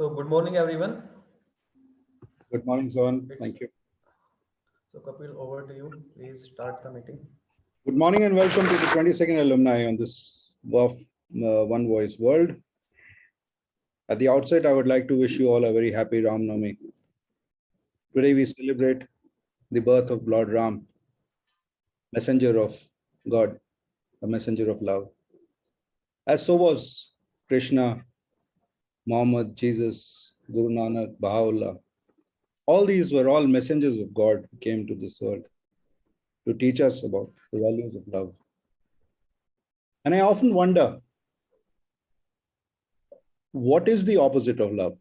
So good morning, everyone. Good morning, Zohan. Thank you. So Kapil, over to you. Please start the meeting. Good morning and welcome to the 22nd alumni on this One Voice world. At the outset, I would like to wish you all a very happy Ram Navami. Today we celebrate the birth of Lord Ram, messenger of God, a messenger of love. As so was Krishna, Muhammad, Jesus, Guru Nanak, Baha'u'llah. All these were all messengers of God who came to this world to teach us about the values of love. And I often wonder, what is the opposite of love?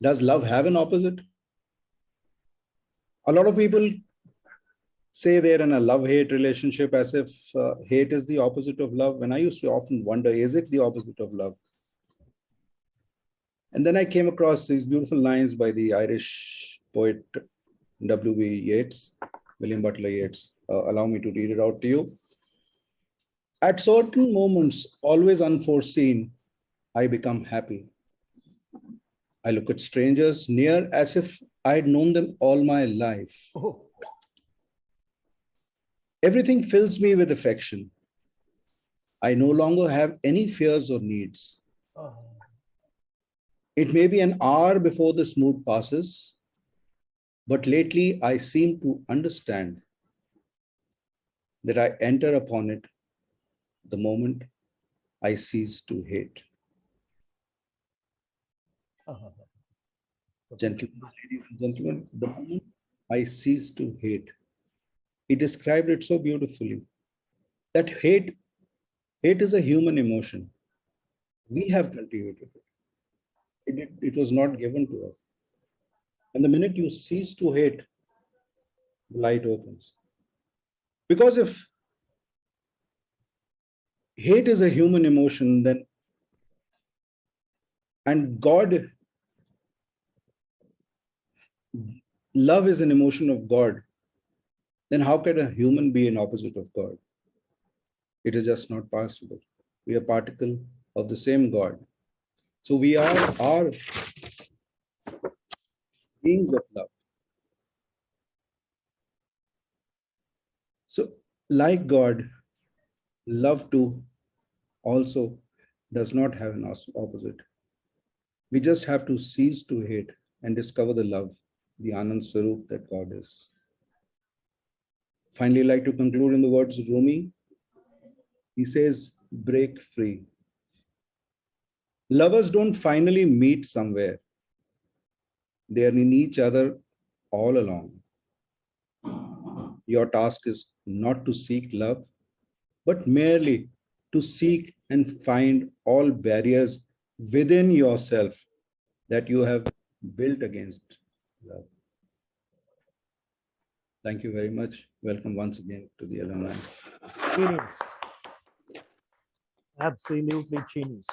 Does love have an opposite? A lot of people say they're in a love-hate relationship as if hate is the opposite of love. And I used to often wonder, is it the opposite of love? And then I came across these beautiful lines by the Irish poet W.B. Yeats, William Butler Yeats. Allow me to read it out to you. At certain moments, always unforeseen, I become happy. I look at strangers near as if I'd known them all my life. Oh. Everything fills me with affection. I no longer have any fears or needs. It may be an hour before this mood passes, but lately I seem to understand that I enter upon it the moment I cease to hate. Gentlemen, ladies and gentlemen, the moment I cease to hate. He described it so beautifully that hate is a human emotion. We have cultivated it. It was not given to us. And the minute you cease to hate, the light opens. Because if hate is a human emotion, then and God, love is an emotion of God, then how can a human be an opposite of God? It is just not possible. We are particle of the same God. So we are beings of love. So like God, love too also does not have an opposite. We just have to cease to hate and discover the love, the Anand Swarup that God is. Finally, I'd like to conclude in the words of Rumi. He says, break free. Lovers don't finally meet somewhere. They are in each other all along. Your task is not to seek love, but merely to seek and find all barriers within yourself that you have built against love. Thank you very much. Welcome once again to the alumni. Genius. Absolutely genius.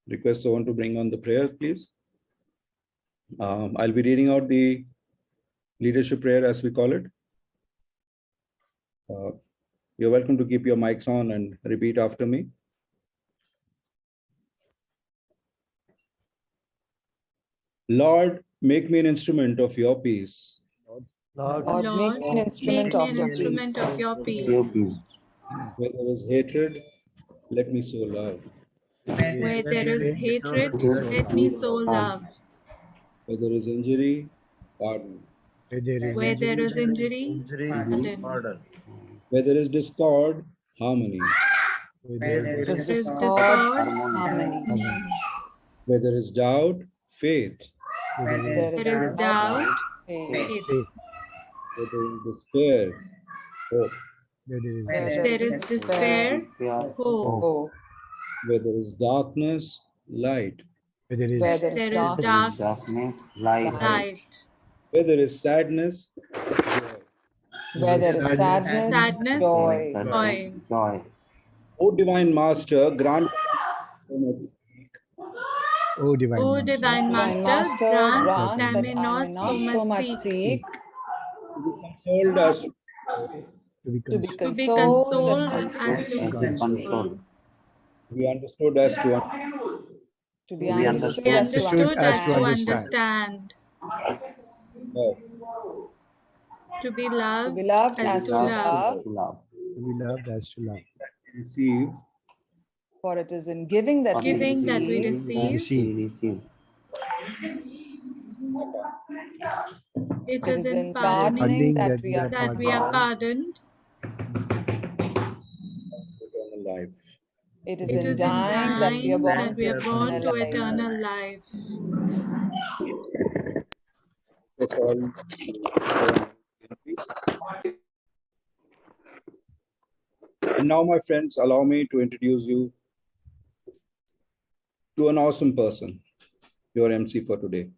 Request someone to bring on the prayer, please. I'll be reading out the leadership prayer as we call it. You're welcome to keep your mics on and repeat after me. Lord, make me an instrument of your peace. Lord, Make me an instrument of your peace. Where there is hatred, let me sow love. Where there is hatred, let me sow love. Where there is injury, pardon. Where there is injury, pardon. Where there is discord, harmony. Where there is discord, harmony. Where there is doubt, faith. Where there is doubt, faith. Where there is despair, hope. Where there is despair, hope. Where there is darkness, light. Where there is darkness, light. Where there is sadness, joy. Where there is sadness, joy. O Divine Master, grant O Divine O Master, Divine Master, grant that I may not so much seek to be consoled as to be to be to be consoled consoled as as to be consoled. be understood as to To be Be understood Be as to understood as to understand. understand. love. to be To loved be loved as as to to love. love. To be loved as to love. Receive For it is in giving that we Giving that we receive. receive. It It is is in in pardoning pardoning Pardoning that that we we are are that we are pardoned. pardoned. eternal life. It is It in is in dying that we are dying born that we to are born eternal to life. eternal life. That's all. And now, my friends, allow me to introduce you to an awesome person, your MC for today.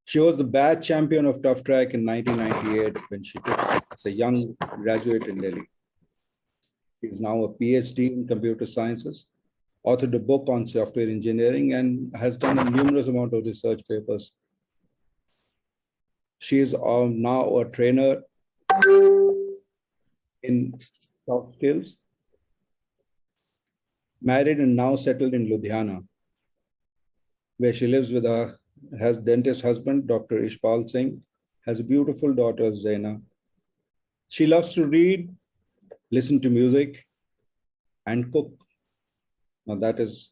She was the batch champion of TUFF TRAK in 1998 when she took as a young graduate in Delhi. She is now a PhD in computer sciences, authored a book on software engineering, and has done a numerous amount of research papers. She is now a trainer in soft skills, married and now settled in Ludhiana, where she lives with her dentist husband, Dr. Ishpal Singh, has a beautiful daughter, Zaina. She loves to read, listen to music, and cook. Now that is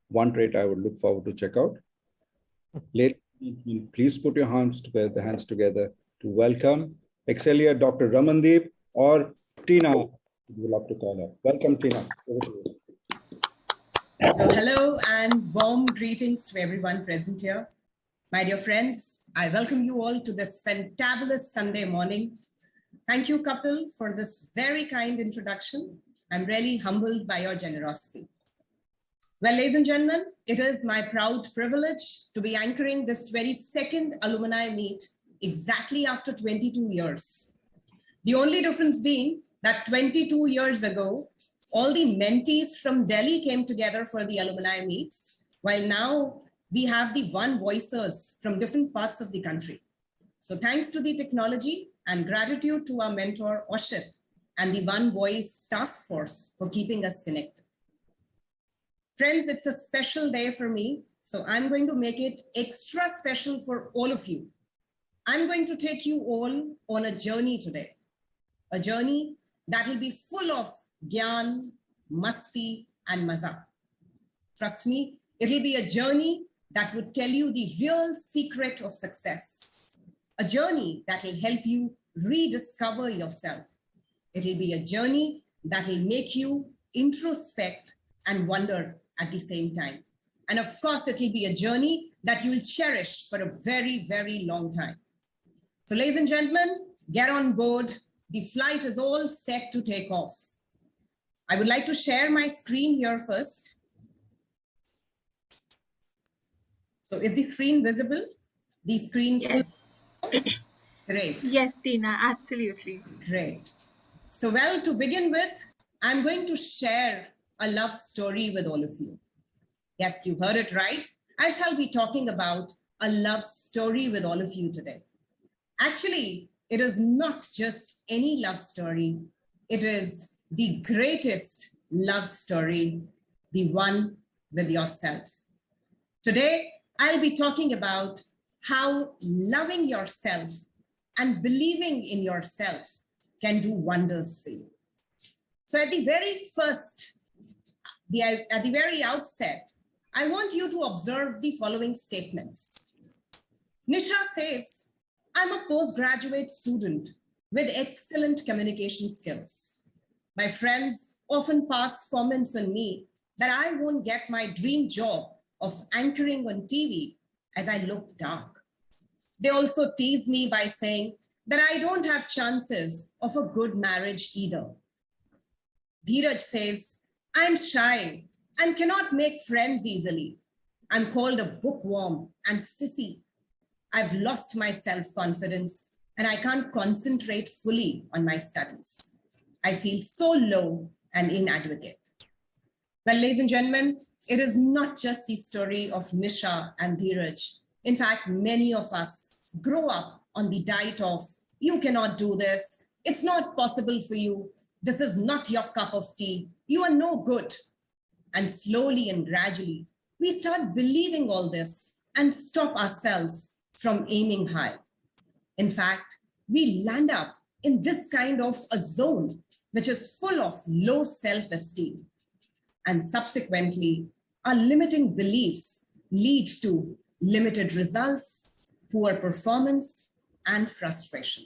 one trait I would look forward to check out. Ladies and gentlemen, please put your hands together to welcome Xlr Dr. Ramandeep, or Tina, we love to call her. Welcome, Tina. Over to you. Hello and warm greetings to everyone present here. My dear friends, I welcome you all to this fantabulous Sunday morning. Thank you, couple, for this very kind introduction. I'm really humbled by your generosity. Well, ladies and gentlemen, it is my proud privilege to be anchoring this 22nd alumni meet exactly after 22 years. The only difference being that 22 years ago, all the mentees from Delhi came together for the alumni meets, while now we have the One Voicers from different parts of the country. So thanks to the technology and gratitude to our mentor, Oshit, and the One Voice Task Force for keeping us connected. Friends, it's a special day for me, so I'm going to make it extra special for all of you. I'm going to take you all on a journey today, a journey that will be full of gyan, masti, and maza. Trust me, it'll be a journey that would tell you the real secret of success, a journey that will help you rediscover yourself. It'll be a journey that will make you introspect and wonder at the same time. And of course, it will be a journey that you will cherish for a very, very long time. So ladies and gentlemen, get on board. The flight is all set to take off. I would like to share my screen here first. So is the screen visible? The screen? Yes. Great. Yes, Tina, absolutely. Great. So well, to begin with, I'm going to share a love story with all of you. Yes, you heard it right. I shall be talking about a love story with all of you today. Actually, it is not just any love story. It is the greatest love story, the one with yourself. Today, I'll be talking about how loving yourself and believing in yourself can do wonders for you. So at the very outset, I want you to observe the following statements. Nisha says, I'm a postgraduate student with excellent communication skills. My friends often pass comments on me that I won't get my dream job of anchoring on TV as I look dark. They also tease me by saying that I don't have chances of a good marriage either. Dheeraj says, I'm shy and cannot make friends easily. I'm called a bookworm and sissy. I've lost my self-confidence and I can't concentrate fully on my studies. I feel so low and inadequate. Well, ladies and gentlemen, it is not just the story of Nisha and Dheeraj. In fact, many of us grow up on the diet of, you cannot do this, it's not possible for you, this is not your cup of tea, you are no good. And slowly and gradually, we start believing all this and stop ourselves from aiming high. In fact, we land up in this kind of a zone, which is full of low self-esteem. And subsequently, our limiting beliefs lead to limited results, poor performance, and frustration.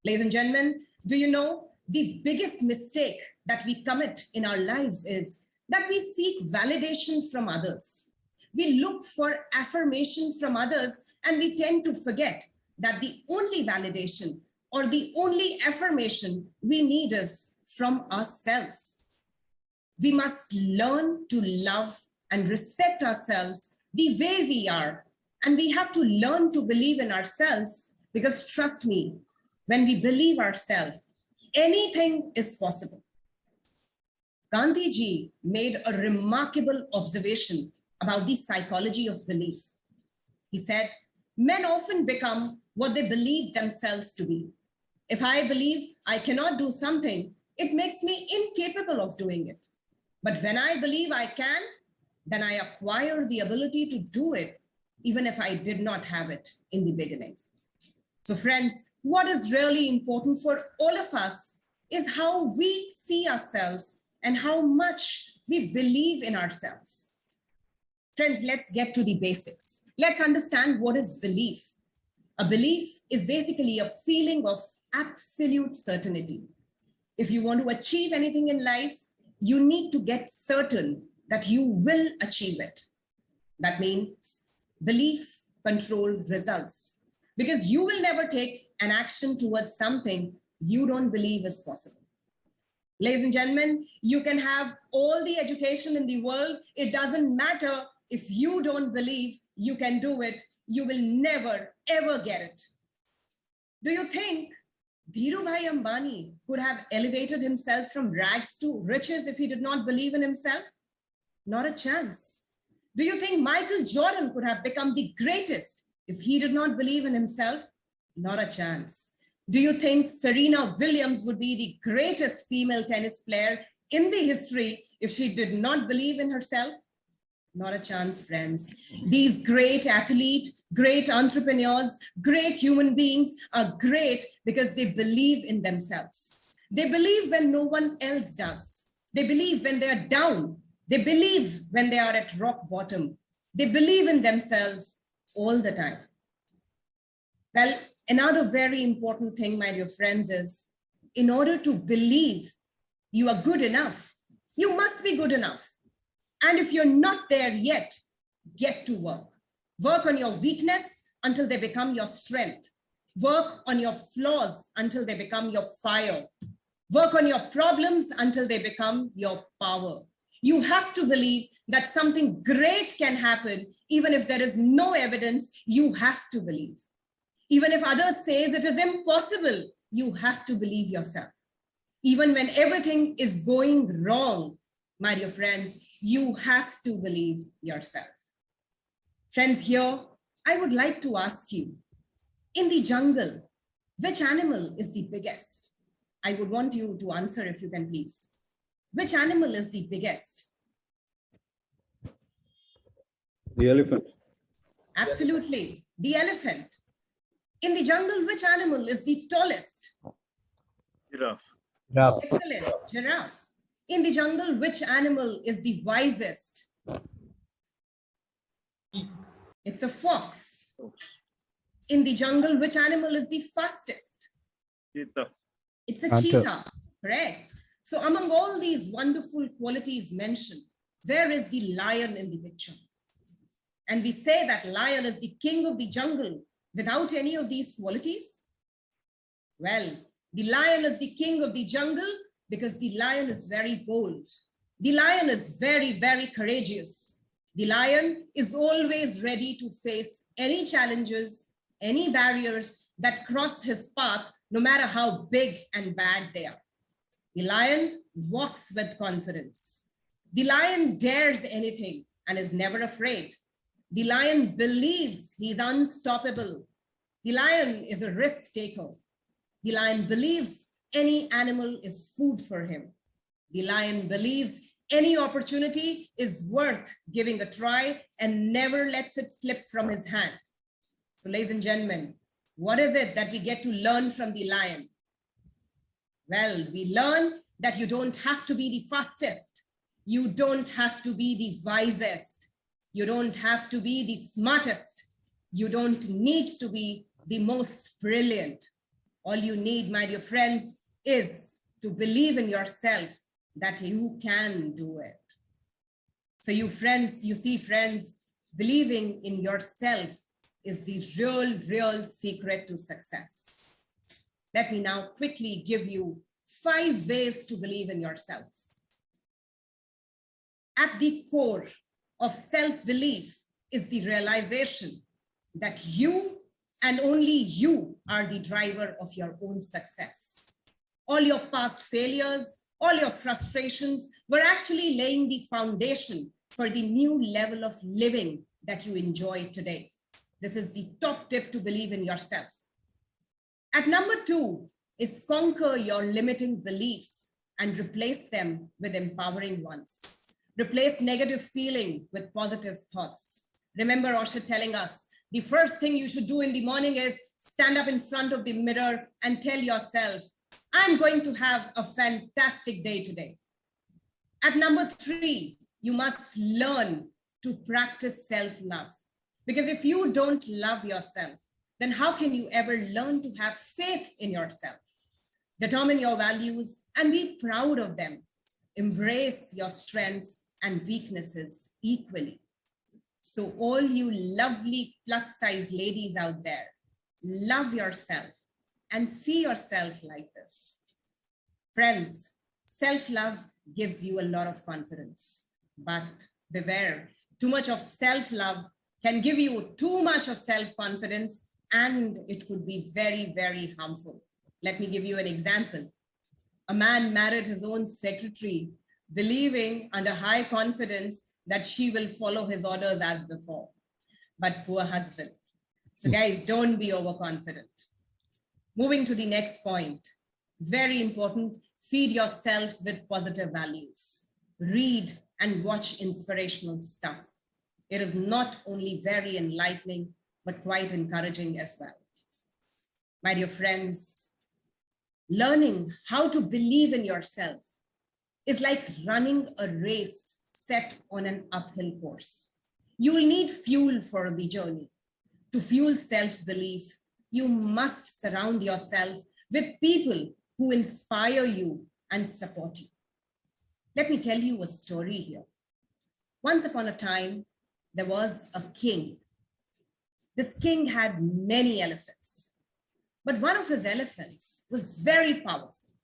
Ladies and gentlemen, do you know the biggest mistake that we commit in our lives is that we seek validation from others. We look for affirmation from others, and we tend to forget that the only validation or the only affirmation we need is from ourselves. We must learn to love and respect ourselves the way we are. And we have to learn to believe in ourselves, because trust me, when we believe ourselves, anything is possible. Gandhi ji made a remarkable observation about the psychology of belief. He said, men often become what they believe themselves to be. If I believe I cannot do something, it makes me incapable of doing it. But when I believe I can, then I acquire the ability to do it, even if I did not have it in the beginning. So friends, what is really important for all of us is how we see ourselves and how much we believe in ourselves. Friends, let's get to the basics. Let's understand what is belief. A belief is basically a feeling of absolute certainty. If you want to achieve anything in life, you need to get certain that you will achieve it. That means belief controlled results, because you will never take an action towards something you don't believe is possible. Ladies and gentlemen, you can have all the education in the world. It doesn't matter if you don't believe you can do it, you will never, ever get it. Do you think Dhirubhai Ambani could have elevated himself from rags to riches if he did not believe in himself? Not a chance. Do you think Michael Jordan could have become the greatest if he did not believe in himself? Not a chance. Do you think Serena Williams would be the greatest female tennis player in the history if she did not believe in herself? Not a chance, friends. These great athletes, great entrepreneurs, great human beings are great because they believe in themselves. They believe when no one else does. They believe when they are down. They believe when they are at rock bottom. They believe in themselves all the time. Well, another very important thing, my dear friends, is in order to believe you are good enough, you must be good enough. And if you're not there yet, get to work. Work on your weakness until they become your strength. Work on your flaws until they become your fire. Work on your problems until they become your power. You have to believe that something great can happen, even if there is no evidence. You have to believe. Even if others say it is impossible, you have to believe yourself. Even when everything is going wrong, my dear friends, you have to believe yourself. Friends, here, I would like to ask you, in the jungle, which animal is the biggest? I would want you to answer if you can, please. Which animal is the biggest? The elephant. Absolutely, the elephant. In the jungle, which animal is the tallest? Giraffe. Giraffe. Excellent, giraffe. In the jungle, which animal is the wisest? It's a fox. In the jungle, which animal is the fastest? Cheetah. It's a Panther. cheetah, correct? So among all these wonderful qualities mentioned, where is the lion in the picture? And we say that lion is the king of the jungle without any of these qualities? Well, the lion is the king of the jungle because the lion is very bold. The lion is very, very courageous. The lion is always ready to face any challenges, any barriers that cross his path, no matter how big and bad they are. The lion walks with confidence. The lion dares anything and is never afraid. The lion believes he's unstoppable. The lion is a risk taker. The lion believes any animal is food for him. The lion believes any opportunity is worth giving a try and never lets it slip from his hand. So ladies and gentlemen, what is it that we get to learn from the lion? Well, we learn that you don't have to be the fastest. You don't have to be the wisest. You don't have to be the smartest. You don't need to be the most brilliant. All you need, my dear friends, is to believe in yourself that you can do it. So you see friends, believing in yourself is the real secret to success. Let me now quickly give you 5 ways to believe in yourself. At the core of self-belief is the realization that you and only you are the driver of your own success. All your past failures, all your frustrations were actually laying the foundation for the new level of living that you enjoy today. This is the top tip to believe in yourself. At number 2 is conquer your limiting beliefs and replace them with empowering ones. Replace negative feeling with positive thoughts. Remember Osher telling us, the first thing you should do in the morning is stand up in front of the mirror and tell yourself, I'm going to have a fantastic day today. At number 3, you must learn to practice self-love. Because if you don't love yourself, then how can you ever learn to have faith in yourself? Determine your values and be proud of them. Embrace your strengths and weaknesses equally. So all you lovely plus-size ladies out there, love yourself and see yourself like this. Friends, self-love gives you a lot of confidence, but beware, too much of self-love can give you too much of self-confidence and it could be very harmful. Let me give you an example. A man married his own secretary, believing under high confidence that she will follow his orders as before. But poor husband. So guys, don't be overconfident. Moving to the next point, very important, feed yourself with positive values. Read and watch inspirational stuff. It is not only very enlightening, but quite encouraging as well. My dear friends, learning how to believe in yourself is like running a race set on an uphill course. You will need fuel for the journey. To fuel self-belief, you must surround yourself with people who inspire you and support you. Let me tell you a story here. Once upon a time, there was a king. This king had many elephants, but one of his elephants was very powerful,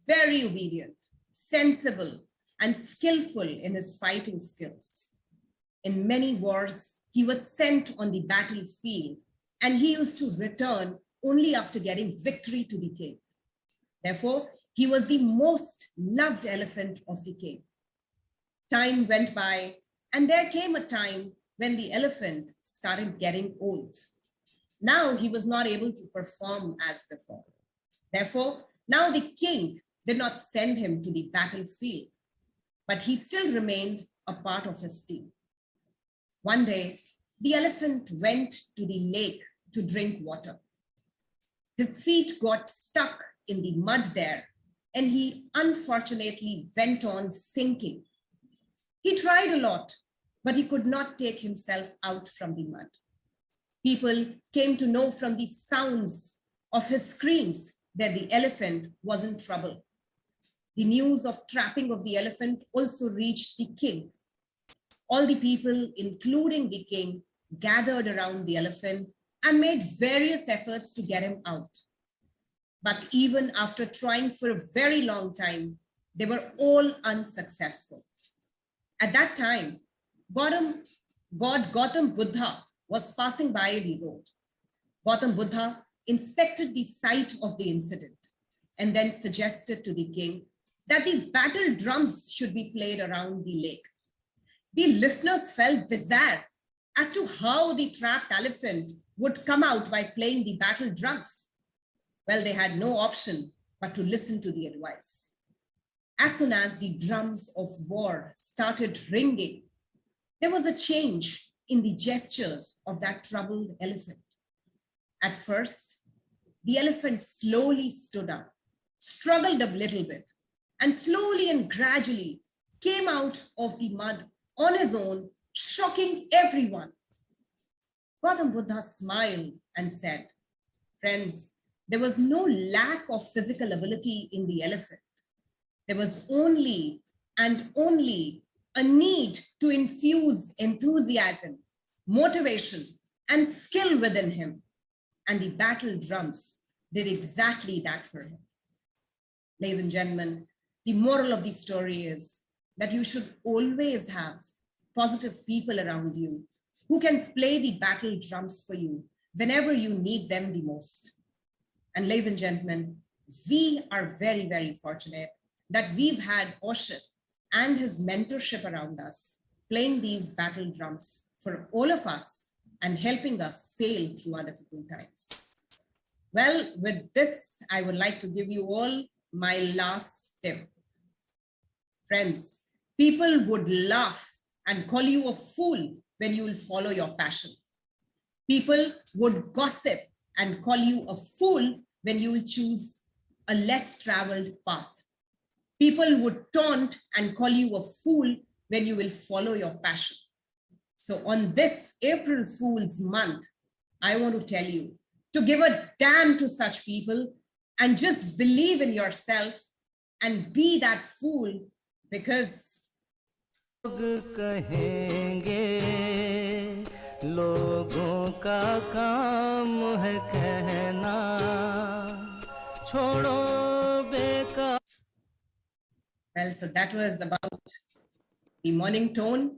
very obedient, sensible, and skillful in his fighting skills. In many wars, he was sent on the battlefield, and he used to return only after getting victory to the king. Therefore, he was the most loved elephant of the king. Time went by, and there came a time when the elephant started getting old. Now he was not able to perform as before. Therefore, now the king did not send him to the battlefield, but he still remained a part of his team. One day, the elephant went to the lake to drink water. His feet got stuck in the mud there, and he unfortunately went on sinking. He tried a lot, but he could not take himself out from the mud. People came to know from the sounds of his screams that the elephant was in trouble. The news of trapping of the elephant also reached the king. All the people, including the king, gathered around the elephant and made various efforts to get him out. But even after trying for a very long time, they were all unsuccessful. At that time, God Gautam Buddha was passing by the road. Gautam Buddha inspected the site of the incident and then suggested to the king that the battle drums should be played around the lake. The listeners felt bizarre as to how the trapped elephant would come out by playing the battle drums. Well, they had no option but to listen to the advice. As soon as the drums of war started ringing, there was a change in the gestures of that troubled elephant. At first, the elephant slowly stood up, struggled a little bit, and slowly and gradually came out of the mud on his own, shocking everyone. Gautam Buddha smiled and said, friends, there was no lack of physical ability in the elephant. There was only and only a need to infuse enthusiasm, motivation, and skill within him. And the battle drums did exactly that for him. Ladies and gentlemen, the moral of the story is that you should always have positive people around you who can play the battle drums for you whenever you need them the most. And ladies and gentlemen, we are very, very fortunate that we've had Oshit and his mentorship around us, playing these battle drums for all of us and helping us sail through our difficult times. Well, with this, I would like to give you all my last tip. Friends, people would laugh and call you a fool when you will follow your passion. People would gossip and call you a fool when you will choose a less traveled path. People would taunt and call you a fool when you will follow your passion. So on this April Fool's month, I want to tell you to give a damn to such people and just believe in yourself and be that fool, because लोगों का काम है कहना छोड़ो बेकार. Well, so that was about the morning tone